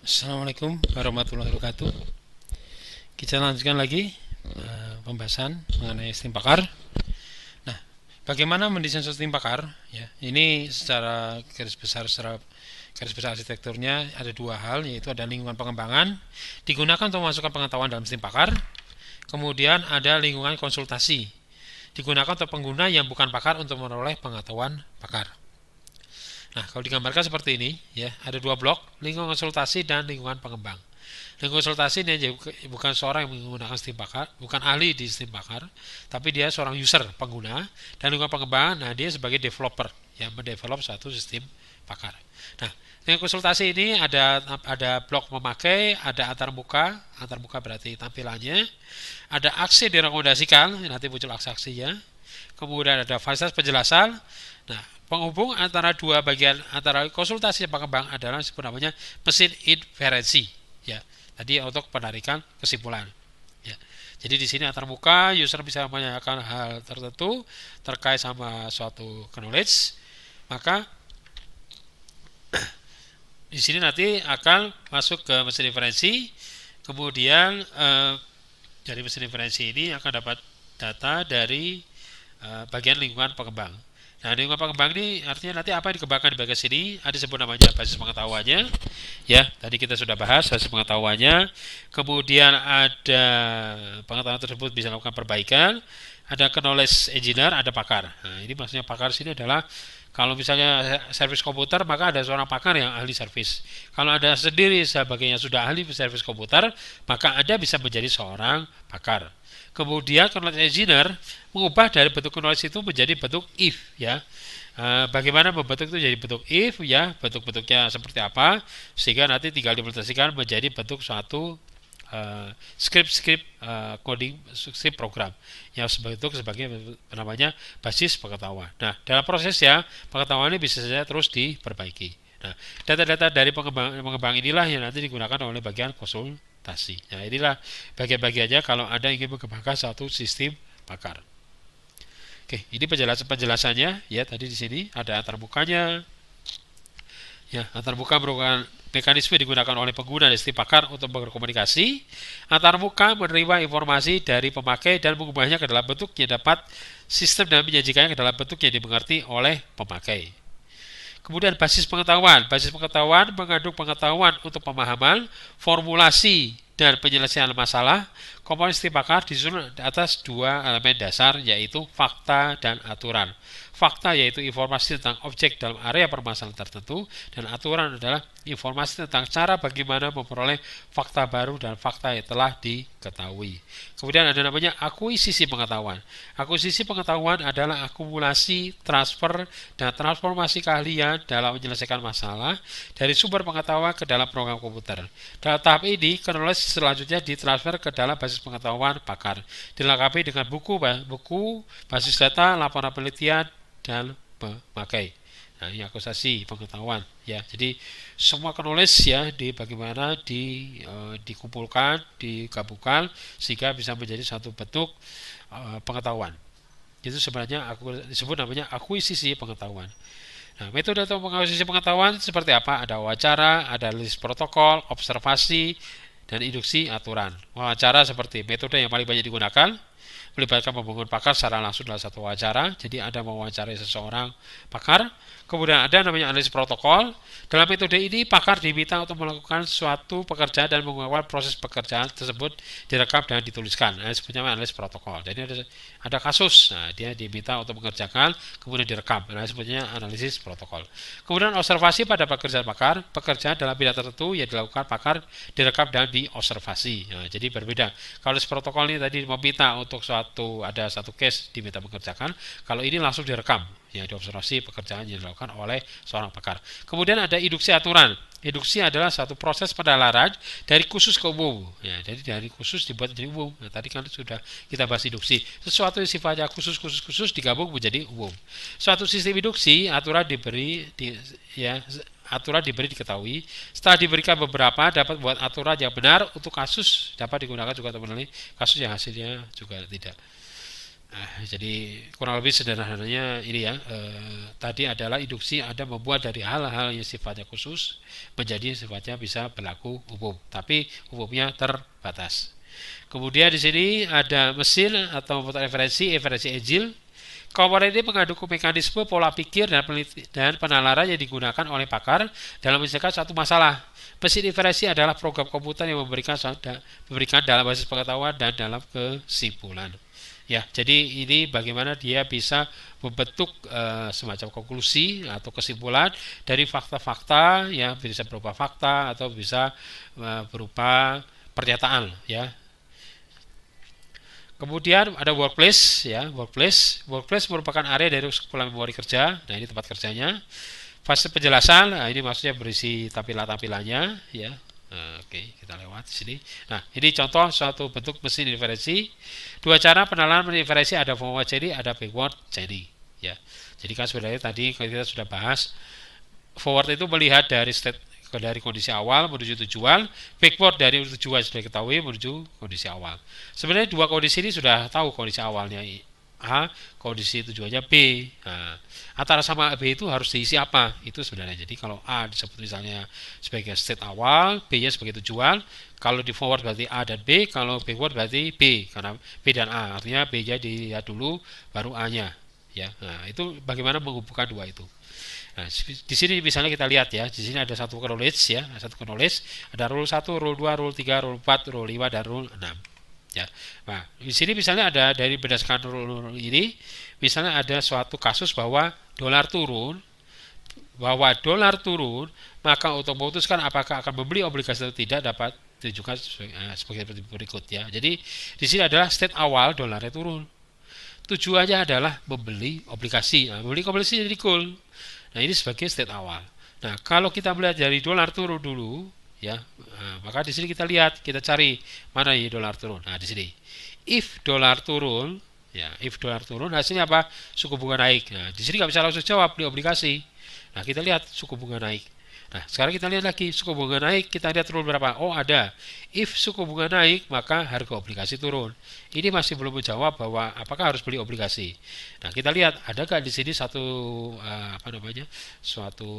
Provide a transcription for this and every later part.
Assalamualaikum warahmatullahi wabarakatuh. Kita lanjutkan lagi pembahasan mengenai sistem pakar. Nah, bagaimana mendesain sistem pakar? Ya, ini secara garis besar arsitekturnya ada dua hal, yaitu ada lingkungan pengembangan digunakan untuk memasukkan pengetahuan dalam sistem pakar. Kemudian ada lingkungan konsultasi digunakan untuk pengguna yang bukan pakar untuk memperoleh pengetahuan pakar. Nah, kalau digambarkan seperti ini, ya, ada dua blok, lingkungan konsultasi dan lingkungan pengembang. Lingkungan konsultasi ini bukan seorang yang menggunakan sistem pakar, bukan ahli di sistem pakar, tapi dia seorang user, pengguna, dan lingkungan pengembangan, nah dia sebagai developer yang mendevelop suatu sistem pakar. Nah, lingkungan konsultasi ini ada blok memakai, ada antar muka berarti tampilannya, ada aksi direkomendasikan, nanti muncul aksi-aksinya, kemudian ada fasilitas penjelasan. Nah, penghubung antara dua bagian antara konsultasi dan pengembang adalah disebut namanya mesin inferensi. Ya, tadi untuk penarikan kesimpulan. Ya, jadi di sini antar muka user bisa menanyakan hal tertentu terkait sama suatu knowledge, maka di sini nanti akan masuk ke mesin inferensi. Kemudian dari mesin inferensi ini akan dapat data dari bagian lingkungan pengembang. Nah, lingkungan pengembang ini artinya nanti apa yang dikembangkan di bagian sini, ada disebut namanya basis pengetahuannya. Ya, tadi kita sudah bahas basis pengetahuannya. Kemudian ada pengetahuan tersebut bisa melakukan perbaikan. Ada knowledge engineer, ada pakar. Nah, ini maksudnya pakar sini adalah kalau misalnya servis komputer, maka ada seorang pakar yang ahli servis. Kalau Anda sendiri sebagainya sudah ahli servis komputer, maka Anda bisa menjadi seorang pakar. Kemudian knowledge engineer mengubah dari bentuk knowledge itu menjadi bentuk if, ya. Bagaimana membentuk itu jadi bentuk if, ya, bentuk-bentuknya seperti apa, sehingga nanti tinggal diimplementasikan menjadi bentuk suatu script coding, script program yang bentuk sebagai namanya basis pengetahuan. Nah, dalam prosesnya pengetahuan ini bisa saja terus diperbaiki. Nah, data-data dari pengembang inilah yang nanti digunakan oleh bagian konsultasi. Nah, inilah bagian-bagiannya kalau Anda ingin mengembangkan satu sistem pakar. Oke, ini penjelasannya, ya, tadi di sini ada antar mukanya. Ya, antar muka merupakan mekanisme digunakan oleh pengguna dan sistem pakar untuk berkomunikasi. Antar muka menerima informasi dari pemakai dan mengubahnya ke dalam bentuk yang dapat sistem dan menyajikannya ke dalam bentuk yang dimengerti oleh pemakai. Kemudian basis pengetahuan. Basis pengetahuan mengandung pengetahuan untuk pemahaman, formulasi, dan penyelesaian masalah. Komponen sistem pakar disusun di atas dua elemen dasar, yaitu fakta dan aturan. Fakta yaitu informasi tentang objek dalam area permasalahan tertentu, dan aturan adalah informasi tentang cara bagaimana memperoleh fakta baru dan fakta yang telah diketahui. Kemudian ada namanya akuisisi pengetahuan. Akuisisi pengetahuan adalah akumulasi, transfer, dan transformasi keahlian dalam menyelesaikan masalah dari sumber pengetahuan ke dalam program komputer. Dalam tahap ini, knowledge selanjutnya ditransfer ke dalam basis pengetahuan pakar, dilengkapi dengan buku, basis data, laporan penelitian, dan pemakai. Nah, ini akusasi pengetahuan, ya. Jadi semua knowledge, ya, bagaimana dikumpulkan, digabungkan sehingga bisa menjadi satu bentuk pengetahuan. Itu sebenarnya disebut namanya akuisisi pengetahuan. Nah, metode untuk mengakuisisi pengetahuan seperti apa? Ada wawancara, ada list protokol, observasi, dan induksi aturan. Wawancara seperti metode yang paling banyak digunakan, melibatkan pembangun pakar secara langsung dalam satu wawancara. Jadi Anda mewawancarai seseorang pakar. Kemudian ada namanya analisis protokol. Dalam metode ini pakar diminta untuk melakukan suatu pekerjaan dan mengawal proses pekerjaan tersebut direkam dan dituliskan. Nah, disebutnya analisis protokol. Jadi ada kasus, nah dia diminta untuk mengerjakan, kemudian direkam. Nah, disebutnya analisis protokol. Kemudian observasi pada pekerjaan pakar, pekerjaan dalam bidang tertentu yang dilakukan pakar direkam dan diobservasi. Nah, jadi berbeda. Kalau protokol ini tadi meminta untuk ada satu case diminta mengerjakan, kalau ini langsung direkam, yang diobservasi pekerjaan yang dilakukan oleh seorang pakar. Kemudian ada induksi aturan. Induksi adalah satu proses penalaran dari khusus ke umum. Ya, jadi dari khusus dibuat menjadi umum. Nah, tadi kan sudah kita bahas induksi. Sesuatu yang sifatnya khusus digabung menjadi umum. Suatu sistem induksi, aturan diberi diketahui. Setelah diberikan beberapa, dapat membuat aturan yang benar untuk kasus, dapat digunakan juga untuk menilai kasus yang hasilnya juga tidak. Jadi kurang lebih sederhananya ini ya, tadi adalah induksi Anda membuat dari hal-hal yang sifatnya khusus menjadi sifatnya bisa berlaku umum, tapi umumnya terbatas. Kemudian di sini ada mesin atau membuat referensi engine. Komponen ini mengandung mekanisme pola pikir dan penalaran yang digunakan oleh pakar dalam menyelesaikan suatu masalah. Mesin inferensi adalah program komputer yang memberikan dalam basis pengetahuan dan dalam kesimpulan. Ya, jadi ini bagaimana dia bisa membentuk semacam konklusi atau kesimpulan dari fakta-fakta, ya bisa berupa fakta atau bisa berupa pernyataan, ya. Kemudian ada workplace, ya, workplace merupakan area dari sekolah memori kerja. Nah, ini tempat kerjanya. Fase penjelasan, nah ini maksudnya berisi tampilan-tampilannya, ya. Nah, oke, kita lewat di sini. Nah, ini contoh suatu bentuk mesin inferensi. Dua cara pengenalan mesin inferensi, ada forward chaining, ada backward chaining, ya. Jadi kan sebenarnya tadi kita sudah bahas, forward itu melihat dari kondisi awal menuju tujuan, backward dari tujuan sudah diketahui menuju kondisi awal. Sebenarnya dua kondisi ini sudah tahu kondisi awalnya A, kondisi tujuannya B. Nah, antara sama B itu harus diisi apa? Itu sebenarnya. Jadi kalau A disebut misalnya sebagai state awal, B-nya sebagai tujuan. Kalau di forward berarti A dan B, kalau backward berarti B, karena B dan A. Artinya B-nya dilihat dulu, baru A-nya. Ya, nah itu bagaimana menghubungkan dua itu. Nah, di sini misalnya kita lihat ya, di sini ada satu knowledge ya, ada rule 1, rule 2, rule 3, rule 4, rule 5 dan rule 6. Ya. Nah, di sini misalnya ada dari berdasarkan rule ini, misalnya ada suatu kasus bahwa dolar turun, maka untuk memutuskan apakah akan membeli obligasi atau tidak dapat ditunjukkan sebagai berikut ya. Jadi di sini adalah state awal dolarnya turun. Tujuannya adalah membeli obligasi. Nah, membeli obligasi jadi cool. Nah, ini sebagai state awal. Nah, kalau kita melihat dari dolar turun dulu, ya, maka di sini kita lihat, kita cari mana ya dolar turun. Nah, di sini, if dolar turun, ya, if dolar turun, hasilnya apa? Suku bunga naik. Nah, di sini nggak bisa langsung jawab beli obligasi. Nah, kita lihat suku bunga naik. Nah, sekarang kita lihat lagi suku bunga naik, kita lihat turun berapa? Oh, ada. If suku bunga naik, maka harga obligasi turun. Ini masih belum menjawab bahwa apakah harus beli obligasi. Nah, kita lihat adakah di sini satu suatu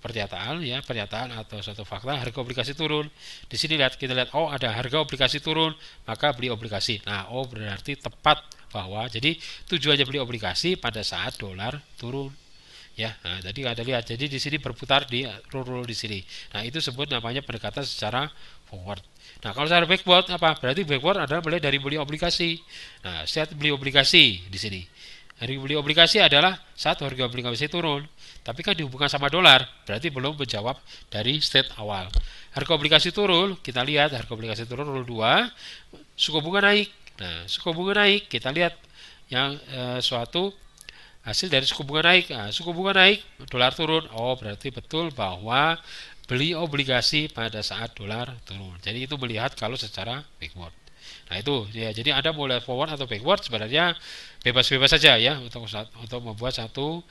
pernyataan atau suatu fakta harga obligasi turun. Di sini kita lihat oh ada harga obligasi turun, maka beli obligasi. Nah, oh berarti tepat bahwa jadi tujuannya beli obligasi pada saat dolar turun. Ya, nah tadi ada lihat. Jadi di sini berputar di rule di sini. Nah, itu sebut namanya pendekatan secara forward. Nah, kalau secara backward apa? Berarti backward adalah mulai dari beli obligasi. Nah, saat beli obligasi di sini. Hari beli obligasi adalah saat harga obligasi turun. Tapi kan dihubungkan sama dolar, berarti belum menjawab dari state awal. Harga obligasi turun, kita lihat harga obligasi turun rule 2, suku bunga naik. Nah, suku bunga naik, kita lihat yang suatu hasil dari suku bunga naik. Nah, suku bunga naik, dolar turun. Oh, berarti betul bahwa beli obligasi pada saat dolar turun. Jadi itu melihat kalau secara backward. Nah, itu ya. Jadi Anda mau lihat forward atau backward sebenarnya bebas-bebas saja ya untuk membuat satu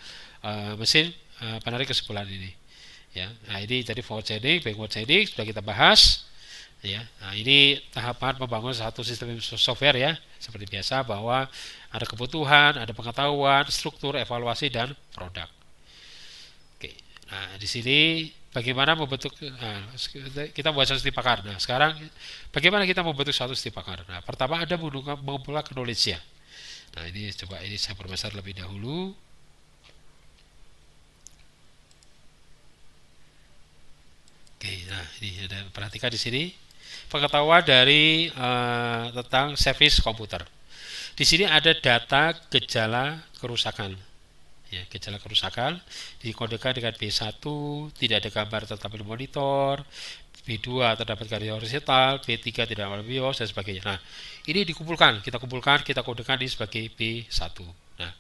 mesin penarik kesimpulan ini. Ya. Nah, ini jadi forward chaining, backward chaining sudah kita bahas. Ya, nah ini tahapan membangun satu sistem software ya, seperti biasa bahwa ada kebutuhan, ada pengetahuan, struktur, evaluasi dan produk. Oke, nah di sini bagaimana membentuk, kita buat satu studi pakar. Nah sekarang bagaimana kita membentuk satu studi pakar? Nah pertama ada mengumpulkan knowledge ya. Nah ini coba ini saya perbesar lebih dahulu. Oke, nah ini ada perhatikan di sini pengetahuan dari tentang service komputer. Di sini ada data gejala kerusakan. Ya, gejala kerusakan dikodekan dengan B1, tidak ada gambar tetapi monitor, B2 terdapat garis horizontal, B3 tidak ada BIOS dan sebagainya. Nah, ini kita kodekan ini sebagai B1. Nah,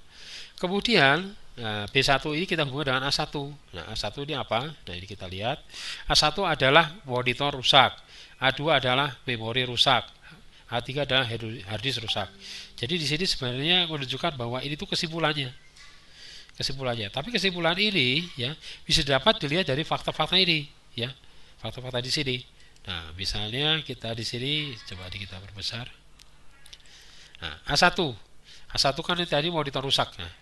kemudian B1 ini kita hubungkan dengan A1. Nah, A1 ini apa? Nah, ini kita lihat. A1 adalah monitor rusak. A2 adalah memori rusak. A3 adalah harddisk rusak. Jadi di sini sebenarnya menunjukkan bahwa ini tuh kesimpulannya. Tapi kesimpulan ini ya bisa dapat dilihat dari fakta-fakta ini, ya. Fakta-fakta di sini. Nah, misalnya kita di sini coba kita perbesar. Nah, A1 A1 kan tadi monitor rusak. Nah,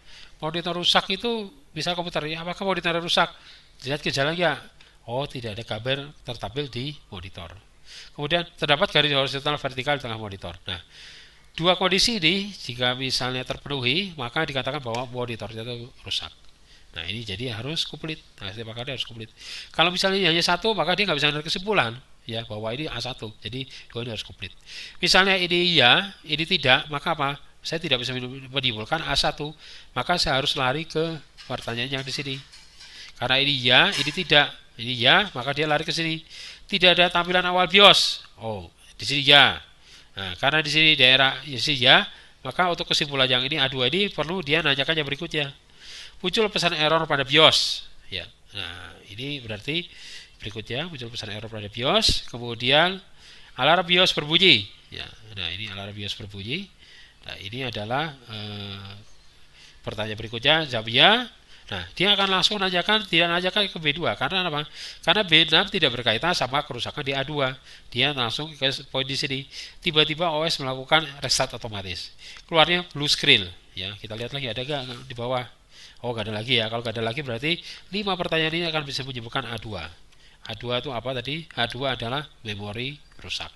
monitor rusak itu bisa komputer ya, apakah monitor rusak? Lihat gejala ya. Oh, tidak ada kabar tertampil di monitor. Kemudian terdapat garis horizontal vertikal di tengah monitor. Nah, dua kondisi ini jika misalnya terpenuhi, maka dikatakan bahwa monitor itu rusak. Nah, ini jadi harus komplit. Nah, setiap kali harus komplit. Kalau misalnya hanya satu, maka dia nggak bisa menarik kesimpulan ya bahwa ini A1. Jadi dua ini harus komplit. Misalnya ini ya, ini tidak, maka apa? Saya tidak bisa menimbulkan A1, maka saya harus lari ke pertanyaan yang di sini. Karena ini ya, ini tidak. Ini ya, maka dia lari ke sini. Tidak ada tampilan awal BIOS. Oh, di sini ya. Nah, karena di sini daerah di sini ya, maka untuk kesimpulan yang ini A2 ini perlu dia nanyakan yang berikutnya. Muncul pesan error pada BIOS. Ya. Nah, ini berarti berikutnya muncul pesan error pada BIOS, kemudian alarm BIOS berbunyi. Ya. Nah, ini alarm BIOS berbunyi. Nah, ini adalah pertanyaan berikutnya, jawab ya. Nah, dia akan langsung nanyakan, tidak nanyakan ke B2. Karena apa? Karena B6 tidak berkaitan sama kerusakan di A2. Dia langsung ke poin di sini. Tiba-tiba OS melakukan restart otomatis. Keluarnya blue screen. Ya, kita lihat lagi ada nggak di bawah. Oh, nggak ada lagi ya. Kalau nggak ada lagi berarti 5 pertanyaan ini akan bisa menyebutkan A2. A2 itu apa tadi? A2 adalah memori rusak.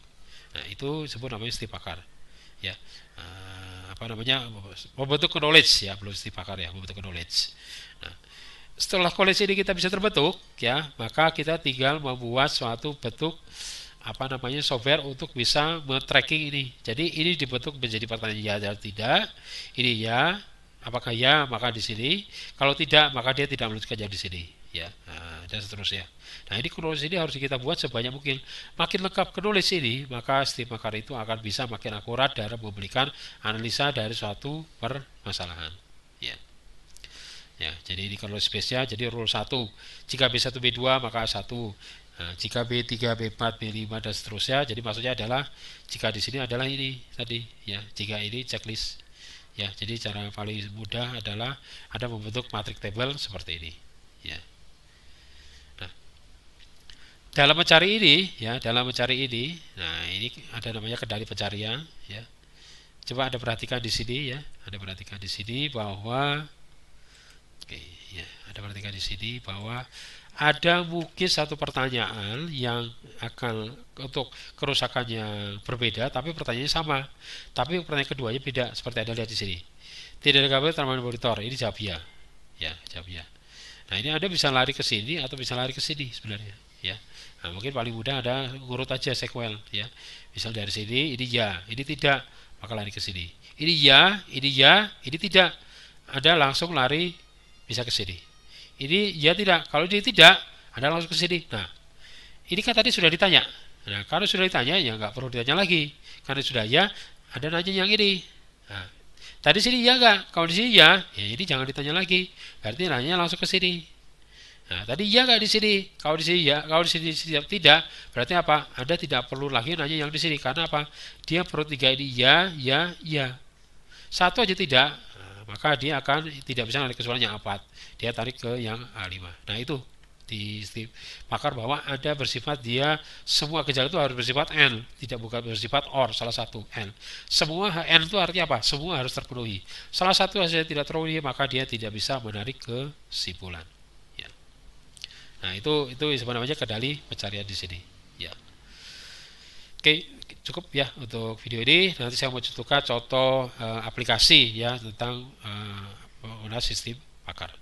Nah, itu disebut namanya Steve Packard. Ya. Apa namanya, membentuk knowledge ya, belum Steve Packard ya, membentuk knowledge. Nah, setelah knowledge ini kita bisa terbentuk ya, maka kita tinggal membuat suatu bentuk apa namanya software untuk bisa men-tracking ini. Jadi ini dibentuk menjadi pertanyaan ya dan tidak. Ini ya, apakah ya, maka di sini. Kalau tidak, maka dia tidak melanjutkan yang di sini ya. Nah, dan seterusnya. Nah, ini knowledge ini harus kita buat sebanyak mungkin. Makin lengkap knowledge ini, maka Steve Packard itu akan bisa makin akurat dalam memberikan analisa dari suatu permasalahan. Ya. Ya, jadi ini knowledge base-nya, jadi rule 1. Jika B1, B2, maka 1. Nah, jika B3, B4, B5 dan seterusnya, jadi maksudnya adalah jika di sini adalah ini tadi ya. Jika ini checklist. Ya, jadi cara paling mudah adalah Anda membentuk matrix table seperti ini. Ya. Dalam mencari ini ya, nah ini ada namanya kendali pencarian ya. Coba Anda perhatikan di sini ya, Anda perhatikan di sini bahwa oke ya, Anda perhatikan di sini bahwa ada mungkin satu pertanyaan yang akan untuk kerusakannya berbeda tapi pertanyaannya sama. Tapi pertanyaan keduanya beda seperti Anda lihat di sini. Tidak ada kabel terminal monitor, ini jawab ya. Ya, jawab ya. Nah, ini Anda bisa lari ke sini atau bisa lari ke sini sebenarnya ya. Nah, mungkin paling mudah ada urut aja sequel ya. Misal dari sini ini ya, ini tidak, maka lari ke sini. Ini ya, ini tidak. Anda langsung lari bisa ke sini. Ini ya tidak. Kalau ini tidak, Anda langsung ke sini. Nah, ini kan tadi sudah ditanya. Nah, kalau sudah ditanya ya nggak perlu ditanya lagi. Karena sudah ya, Anda nanya yang ini. Nah, tadi sini ya nggak? Kalau di sini ya, jadi jangan ditanya lagi. Berarti nanya langsung ke sini. Nah, tadi ya nggak di sini. Kalau di sini ya, kalau di sini tidak, berarti apa? Anda tidak perlu lagi nanya yang di sini. Karena apa? Dia perlu 3 ini ya, ya. Satu aja tidak, nah, maka dia akan tidak bisa narik kesimpulan yang A4. Dia tarik ke yang A5. Nah, itu di Steve Packard bahwa Anda bersifat dia semua gejala itu harus bersifat N, tidak bukan bersifat OR, salah satu N. Semua N itu artinya apa? Semua harus terpenuhi. Salah satu saja tidak terpenuhi, maka dia tidak bisa menarik kesimpulan. Nah, itu sebenarnya kendali pencarian di sini. Ya. Oke, cukup ya untuk video ini. Nanti saya mau contohkan contoh aplikasi ya tentang penggunaan sistem Packard.